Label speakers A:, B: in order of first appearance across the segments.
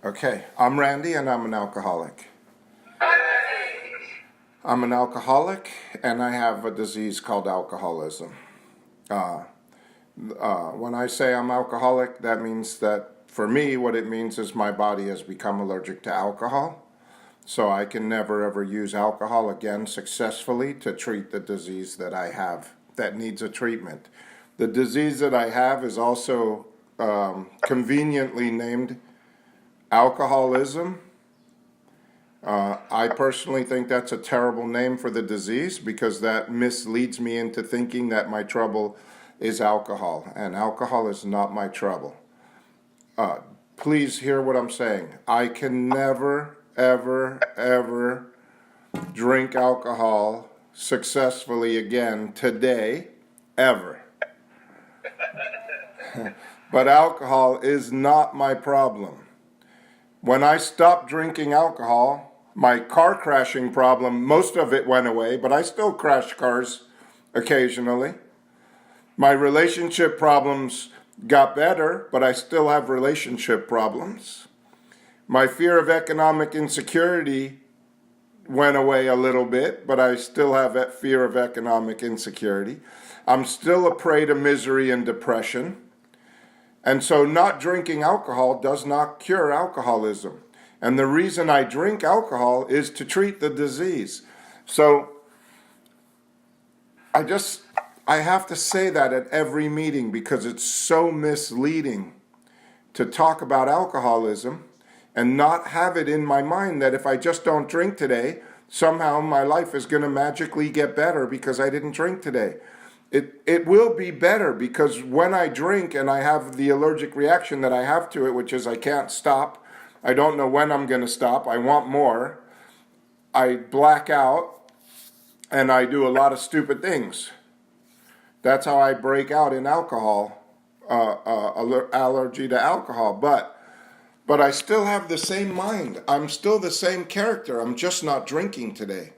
A: Okay, I'm Randy and I'm an alcoholic. I'm an alcoholic and I have a disease called alcoholism. When I say I'm alcoholic, that means that for me, what it means is my body has become allergic to alcohol. So I can never ever use alcohol again successfully to treat the disease that I have that needs a treatment. The disease that I have is also conveniently named alcoholism. I personally think that's a terrible name for the disease because that misleads me into thinking that my trouble is alcohol, and alcohol is not my trouble. Please hear what I'm saying. I can never, ever, ever drink alcohol successfully again today, ever. But alcohol is not my problem. When I stopped drinking alcohol, my car crashing problem, most of it went away, but I still crash cars occasionally. My relationship problems got better, but I still have relationship problems. My fear of economic insecurity went away a little bit, but I still have that fear of economic insecurity. I'm still a prey to misery and depression. And so not drinking alcohol does not cure alcoholism. And the reason I drink alcohol is to treat the disease. So I have to say that at every meeting because it's so misleading to talk about alcoholism and not have it in my mind that if I just don't drink today, somehow my life is going to magically get better because I didn't drink today. It will be better because when I drink and I have the allergic reaction that I have to it, which is I can't stop, I don't know when I'm going to stop, I want more, I black out, and I do a lot of stupid things. That's how I break out in alcohol, allergy to alcohol. But I still have the same mind. I'm still the same character. I'm just not drinking today.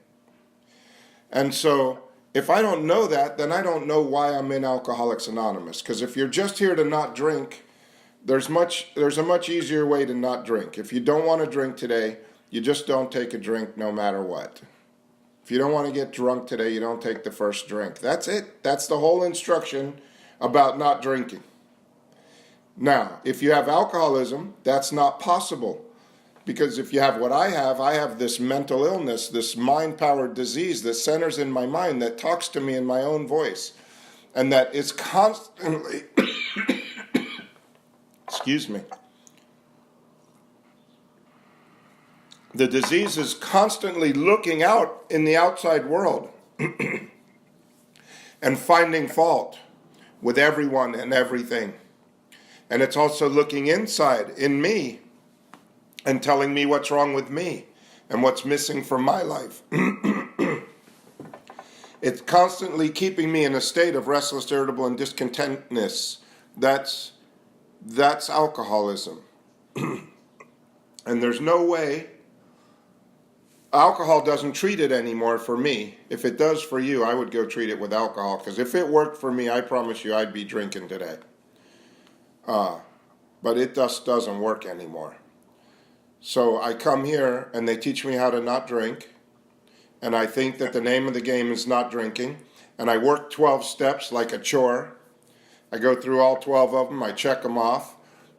A: And so if I don't know that, then I don't know why I'm in Alcoholics Anonymous. Because if you're just here to not drink, there's a much easier way to not drink. If you don't want to drink today, you just don't take a drink no matter what. If you don't want to get drunk today, you don't take the first drink. That's it. That's the whole instruction about not drinking. Now, if you have alcoholism, that's not possible. Because if you have what I have this mental illness, this mind-powered disease that centers in my mind, that talks to me in my own voice, and that is constantly, excuse me, the disease is constantly looking out in the outside world and finding fault with everyone and everything. And it's also looking inside in me and telling me what's wrong with me and what's missing from my life. It's constantly keeping me in a state of restless, irritable, and discontentness. That's alcoholism. And there's no way. Alcohol doesn't treat it anymore for me. If it does for you, I would go treat it with alcohol. Because if it worked for me, I promise you I'd be drinking today. But it just doesn't work anymore. So I come here and they teach me how to not drink. And I think that the name of the game is not drinking. And I work 12 steps like a chore. I go through all 12 of them. I check them off.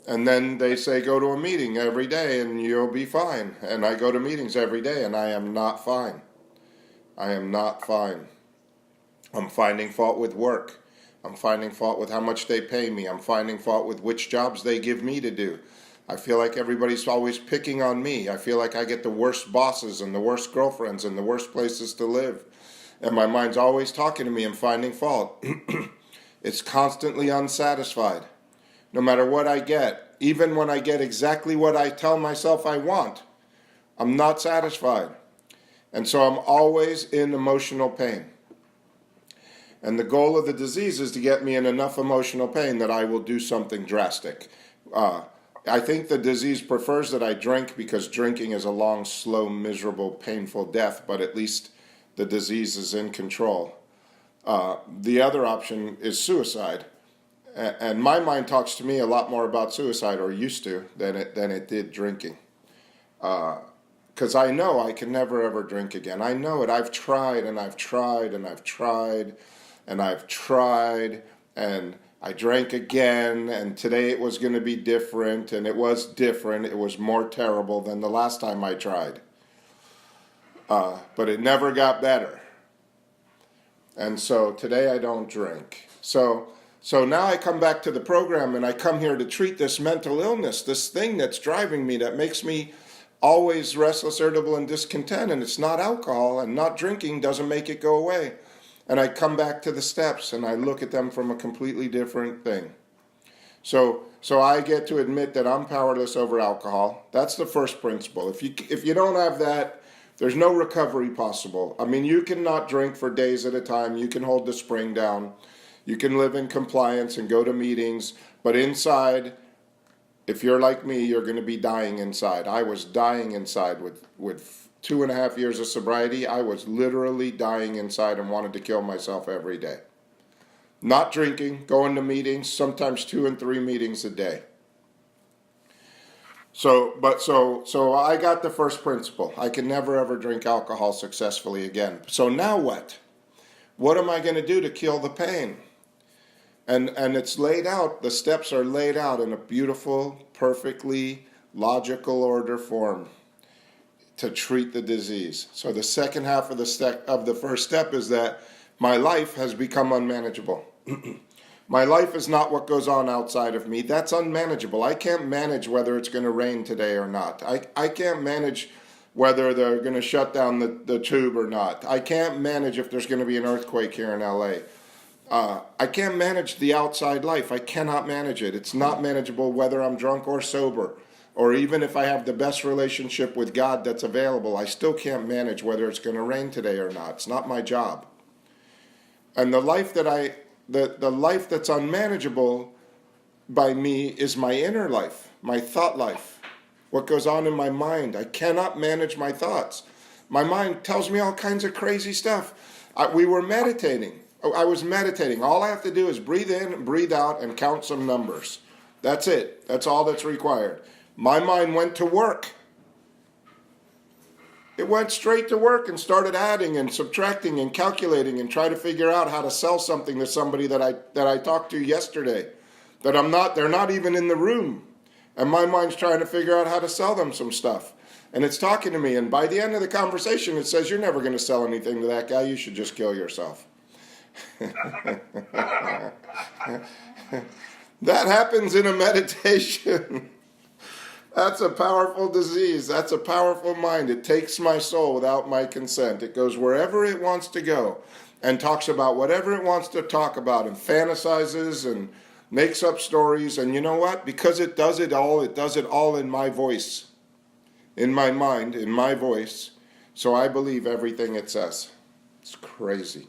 A: And then they say go to a meeting every day and you'll be fine. And I go to meetings every day and I am not fine. I am not fine. I'm finding fault with work. I'm finding fault with how much they pay me. I'm finding fault with which jobs they give me to do. I feel like everybody's always picking on me. I feel like I get the worst bosses and the worst girlfriends and the worst places to live. And my mind's always talking to me and finding fault. It's constantly unsatisfied. No matter what I get, even when I get exactly what I tell myself I want, I'm not satisfied. And so I'm always in emotional pain. And the goal of the disease is to get me in enough emotional pain that I will do something drastic. I think the disease prefers that I drink because drinking is a long, slow, miserable, painful death, but at least the disease is in control. The other option is suicide. And my mind talks to me a lot more about suicide, or used to, than it did drinking. Because I know I can never ever drink again. I know it. I've tried and I've tried and I've tried and I've tried, and I drank again, and today it was going to be different, and it was different. It was more terrible than the last time I tried. But it never got better. And so today I don't drink. So now I come back to the program, and I come here to treat this mental illness, this thing that's driving me, that makes me always restless, irritable, and discontent. And it's not alcohol, and not drinking doesn't make it go away. And I come back to the steps, and I look at them from a completely different thing. So I get to admit that I'm powerless over alcohol. That's the first principle. If you don't have that, there's no recovery possible. I mean, you can not drink for days at a time. You can hold the spring down. You can live in compliance and go to meetings. But inside, if you're like me, you're going to be dying inside. I was dying inside with 2.5 years of sobriety. I was literally dying inside and wanted to kill myself every day. Not drinking, going to meetings, sometimes 2 and 3 meetings a day. So I got the first principle. I can never ever drink alcohol successfully again. So now what? What am I going to do to kill the pain? And it's laid out, the steps are laid out in a beautiful, perfectly logical order form to treat the disease. So the second half of the first step is that my life has become unmanageable. My life is not what goes on outside of me. That's unmanageable. I can't manage whether it's going to rain today or not. I can't manage whether they're going to shut down the tube or not. I can't manage if there's going to be an earthquake here in LA. I can't manage the outside life. I cannot manage it. It's not manageable whether I'm drunk or sober, or even if I have the best relationship with God that's available. I still can't manage whether it's going to rain today or not. It's not my job. And the life that's unmanageable by me is my inner life, my thought life, what goes on in my mind. I cannot manage my thoughts. My mind tells me all kinds of crazy stuff. We were meditating. I was meditating. All I have to do is breathe in, breathe out, and count some numbers. That's it. That's all that's required. My mind went to work. It went straight to work and started adding and subtracting and calculating and trying to figure out how to sell something to somebody that I talked to yesterday. They're not even in the room. And my mind's trying to figure out how to sell them some stuff. And it's talking to me. And by the end of the conversation, it says, "You're never going to sell anything to that guy. You should just kill yourself." That happens in a meditation. That's a powerful disease. That's a powerful mind. It takes my soul without my consent. It goes wherever it wants to go and talks about whatever it wants to talk about and fantasizes and makes up stories. And you know what? Because it does it all in my voice, in my mind, in my voice. So I believe everything it says. It's crazy.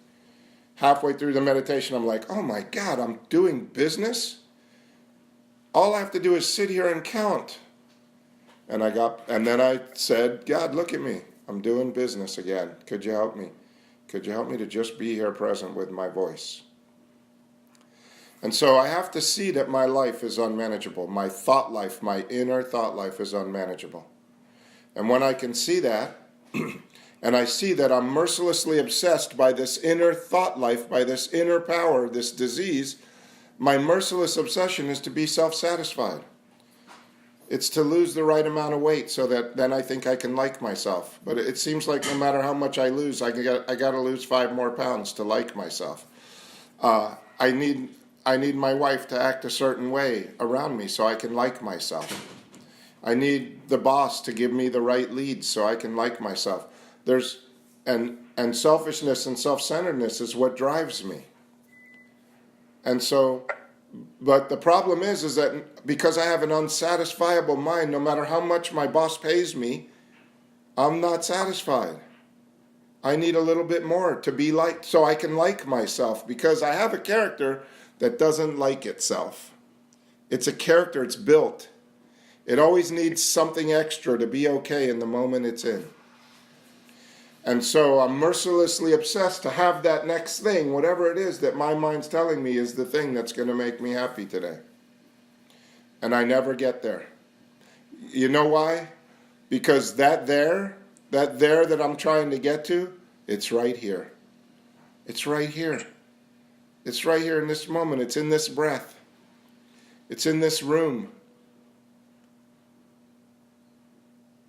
A: Halfway through the meditation, I'm like, oh my God, I'm doing business? All I have to do is sit here and count. And then I said, God, look at me. I'm doing business again. Could you help me? Could you help me to just be here present with my voice? And so I have to see that my life is unmanageable. My thought life, my inner thought life is unmanageable. And when I can see that, and I see that I'm mercilessly obsessed by this inner thought life, by this inner power, this disease, my merciless obsession is to be self-satisfied. It's to lose the right amount of weight so that then I think I can like myself. But it seems like no matter how much I lose, I got to lose 5 more pounds to like myself. I need my wife to act a certain way around me so I can like myself. I need the boss to give me the right leads so I can like myself. And selfishness and self-centeredness is what drives me. And so, but the problem is that because I have an unsatisfiable mind, no matter how much my boss pays me, I'm not satisfied. I need a little bit more to be liked so I can like myself, because I have a character that doesn't like itself. It's a character, it's built. It always needs something extra to be okay in the moment it's in. And so I'm mercilessly obsessed to have that next thing, whatever it is that my mind's telling me is the thing that's going to make me happy today. And I never get there. You know why? Because that there that I'm trying to get to, it's right here. It's right here. It's right here in this moment. It's in this breath. It's in this room.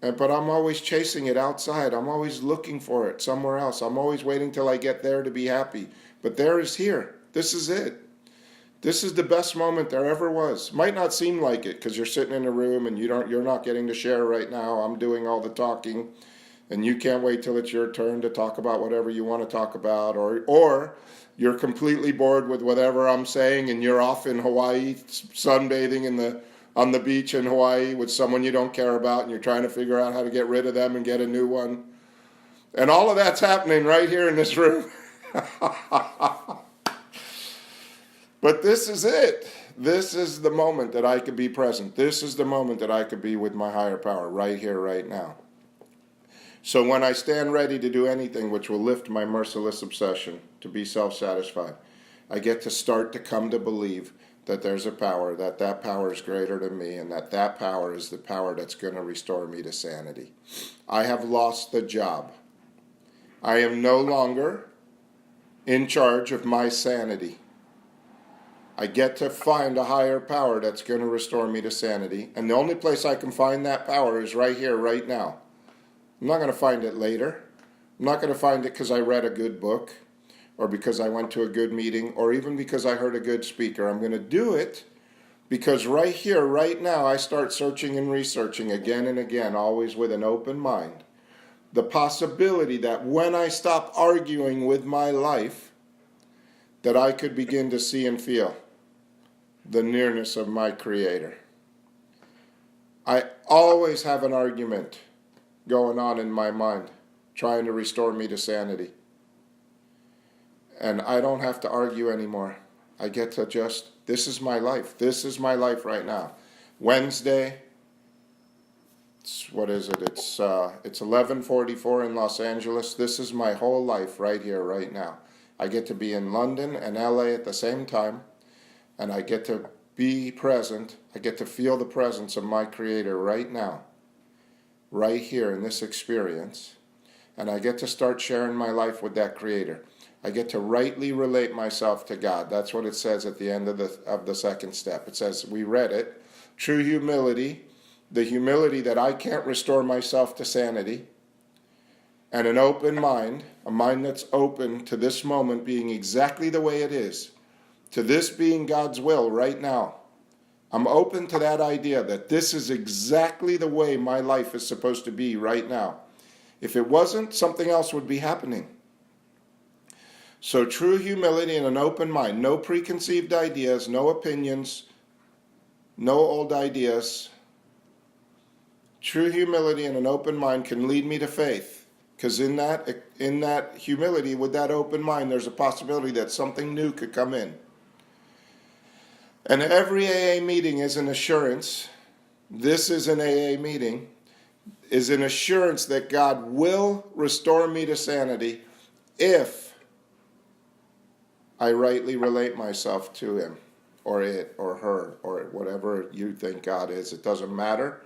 A: But I'm always chasing it outside. I'm always looking for it somewhere else. I'm always waiting till I get there to be happy. But there is here. This is it. This is the best moment there ever was. Might not seem like it because you're sitting in a room and you're not getting to share right now. I'm doing all the talking, and you can't wait till it's your turn to talk about whatever you want to talk about, or you're completely bored with whatever I'm saying and you're off in Hawaii sunbathing on the beach in Hawaii with someone you don't care about, and you're trying to figure out how to get rid of them and get a new one. And all of that's happening right here in this room. But this is it. This is the moment that I could be present. This is the moment that I could be with my higher power right here, right now. So when I stand ready to do anything which will lift my merciless obsession to be self-satisfied, I get to start to come to believe that there's a power, that power is greater than me, and that power is the power that's going to restore me to sanity. I have lost the job. I am no longer in charge of my sanity. I get to find a higher power that's going to restore me to sanity. And the only place I can find that power is right here, right now. I'm not going to find it later. I'm not going to find it because I read a good book, or because I went to a good meeting, or even because I heard a good speaker. I'm going to do it because right here, right now, I start searching and researching again and again, always with an open mind. The possibility that when I stop arguing with my life, that I could begin to see and feel the nearness of my Creator. I always have an argument going on in my mind, trying to restore me to sanity. And I don't have to argue anymore. I get to this is my life. This is my life right now. Wednesday, what is it? It's 11:44 in Los Angeles. This is my whole life right here, right now. I get to be in London and LA at the same time, and I get to be present. I get to feel the presence of my Creator right now, right here in this experience, and I get to start sharing my life with that Creator. I get to rightly relate myself to God. That's what it says at the end of the second step. It says, we read it, true humility, the humility that I can't restore myself to sanity, and an open mind, a mind that's open to this moment being exactly the way it is, to this being God's will right now. I'm open to that idea that this is exactly the way my life is supposed to be right now. If it wasn't, something else would be happening. So true humility and an open mind, no preconceived ideas, no opinions, no old ideas. True humility and an open mind can lead me to faith. Because in that humility, with that open mind, there's a possibility that something new could come in. And every AA meeting is an assurance. This is an AA meeting, is an assurance that God will restore me to sanity if I rightly relate myself to Him, or it, or her, or whatever you think God is. It doesn't matter.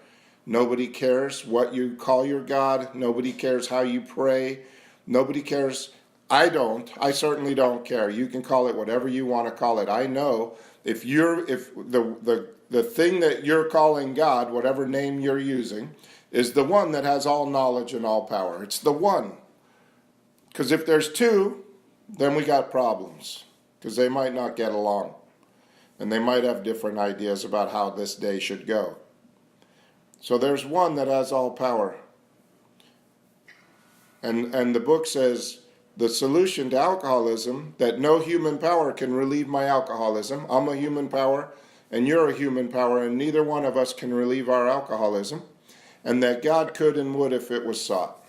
A: Nobody cares what you call your God. Nobody cares how you pray. Nobody cares. I don't. I certainly don't care. You can call it whatever you want to call it. I know if the thing that you're calling God, whatever name you're using, is the one that has all knowledge and all power. It's the one. Because if there's two, then we got problems, because they might not get along, and they might have different ideas about how this day should go. So there's one that has all power. And the book says the solution to alcoholism, that no human power can relieve my alcoholism. I'm a human power, and you're a human power, and neither one of us can relieve our alcoholism, and that God could and would if it was sought.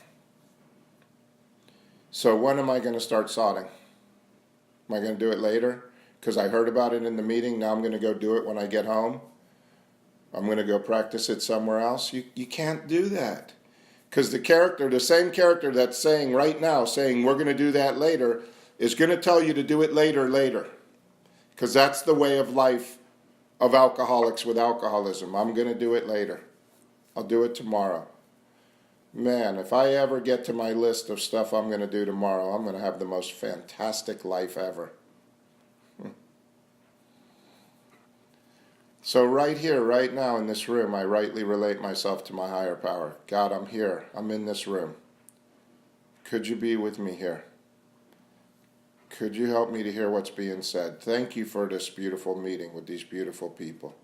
A: So when am I going to start sodding? Am I going to do it later? Because I heard about it in the meeting, now I'm going to go do it when I get home? I'm going to go practice it somewhere else? You can't do that. Because the same character that's saying right now, saying we're going to do that later, is going to tell you to do it later. Because that's the way of life of alcoholics with alcoholism. I'm going to do it later. I'll do it tomorrow. Man, if I ever get to my list of stuff I'm going to do tomorrow, I'm going to have the most fantastic life ever. So right here, right now in this room, I rightly relate myself to my higher power. God, I'm here. I'm in this room. Could you be with me here? Could you help me to hear what's being said? Thank you for this beautiful meeting with these beautiful people.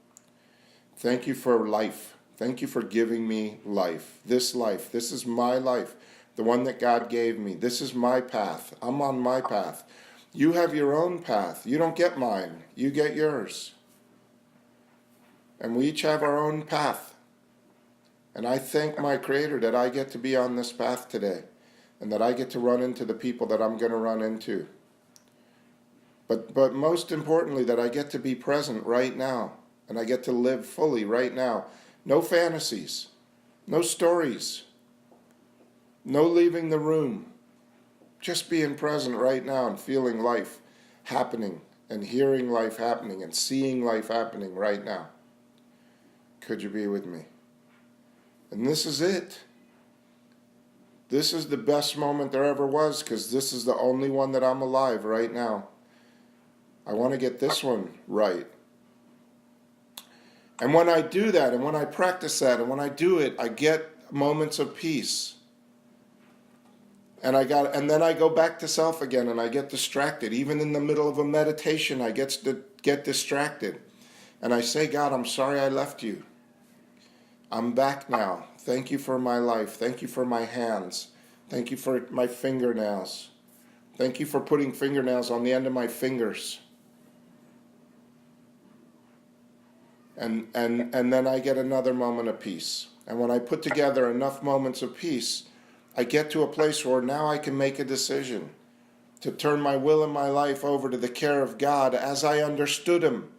A: Thank you for life. Thank you for giving me life. This is my life, the one that God gave me. This is my path. I'm on my path. You have your own path. You don't get mine. You get yours. And we each have our own path. And I thank my Creator that I get to be on this path today, and that I get to run into the people that I'm going to run into. But most importantly, that I get to be present right now, and I get to live fully right now. No fantasies, no stories, no leaving the room. Just being present right now and feeling life happening, and hearing life happening, and seeing life happening right now. Could you be with me? And this is it. This is the best moment there ever was, because this is the only one that I'm alive right now. I want to get this one right. And when I do that, and when I practice that, and when I do it, I get moments of peace. And then I go back to self again, and I get distracted. Even in the middle of a meditation, I get distracted. And I say, God, I'm sorry I left you. I'm back now. Thank you for my life. Thank you for my hands. Thank you for my fingernails. Thank you for putting fingernails on the end of my fingers. And then I get another moment of peace. And when I put together enough moments of peace, I get to a place where now I can make a decision to turn my will and my life over to the care of God as I understood Him.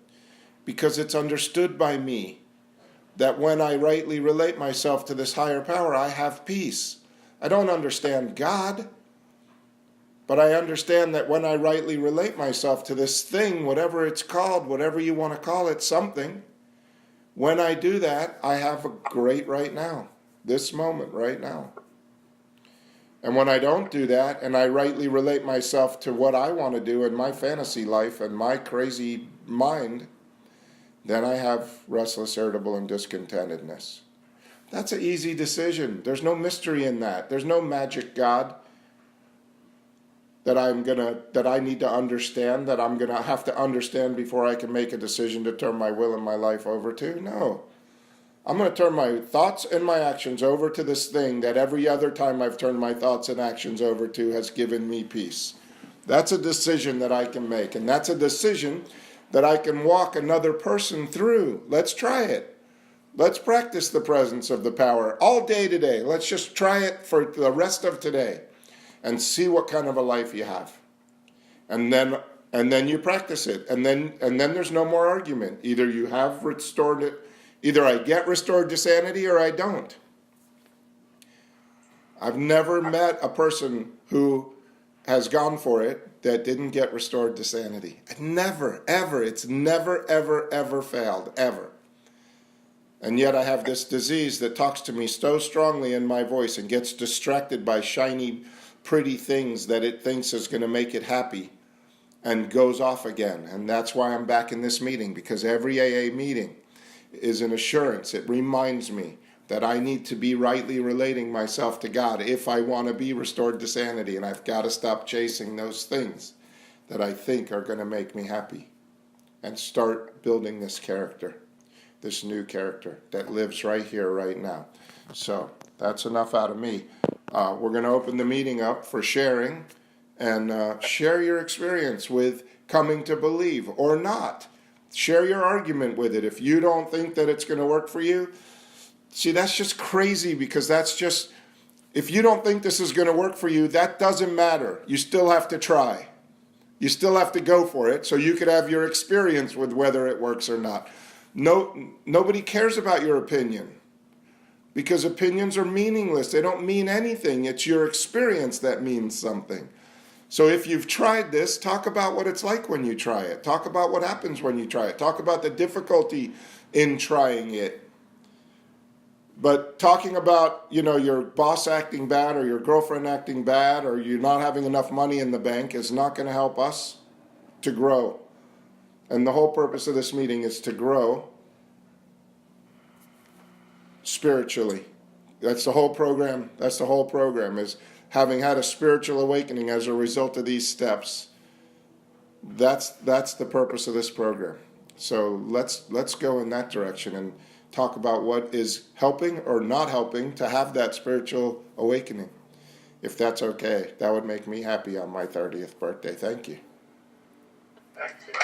A: Because it's understood by me that when I rightly relate myself to this higher power, I have peace. I don't understand God, but I understand that when I rightly relate myself to this thing, whatever it's called, whatever you want to call it, something, when I do that, I have a great right now, this moment right now. And when I don't do that, and I rightly relate myself to what I want to do in my fantasy life and my crazy mind, then I have restless, irritable, and discontentedness. That's an easy decision. There's no mystery in that. There's no magic God that I need to understand, that I'm gonna have to understand before I can make a decision to turn my will and my life over to. No. I'm going to turn my thoughts and my actions over to this thing that every other time I've turned my thoughts and actions over to has given me peace. That's a decision that I can make, and that's a decision that I can walk another person through. Let's try it. Let's practice the presence of the power all day today. Let's just try it for the rest of today and see what kind of a life you have. And then you practice it. And then there's no more argument. Either you have restored it, either I get restored to sanity or I don't. I've never met a person who has gone for it that didn't get restored to sanity. Never, ever. It's never, ever, ever failed, ever. And yet I have this disease that talks to me so strongly in my voice and gets distracted by shiny, pretty things that it thinks is going to make it happy and goes off again. And that's why I'm back in this meeting, because every AA meeting is an assurance. It reminds me that I need to be rightly relating myself to God if I want to be restored to sanity, and I've got to stop chasing those things that I think are going to make me happy and start building this character, this new character that lives right here, right now. So that's enough out of me. We're going to open the meeting up for sharing, and share your experience with coming to believe or not. Share your argument with it. If you don't think that it's going to work for you, see, that's just crazy, because that's just, if you don't think this is going to work for you, that doesn't matter. You still have to try. You still have to go for it so you could have your experience with whether it works or not. Nobody cares about your opinion. because opinions are meaningless. They don't mean anything. It's your experience that means something. So if you've tried this, talk about what it's like when you try it. Talk about what happens when you try it. Talk about the difficulty in trying it. But talking about, your boss acting bad or your girlfriend acting bad or you not having enough money in the bank is not going to help us to grow. And the whole purpose of this meeting is to grow spiritually. That's the whole program. That's the whole program, is having had a spiritual awakening as a result of these steps. That's the purpose of this program. So let's go in that direction and talk about what is helping or not helping to have that spiritual awakening. If that's okay, that would make me happy on my 30th birthday. Thank you.
B: Thank you.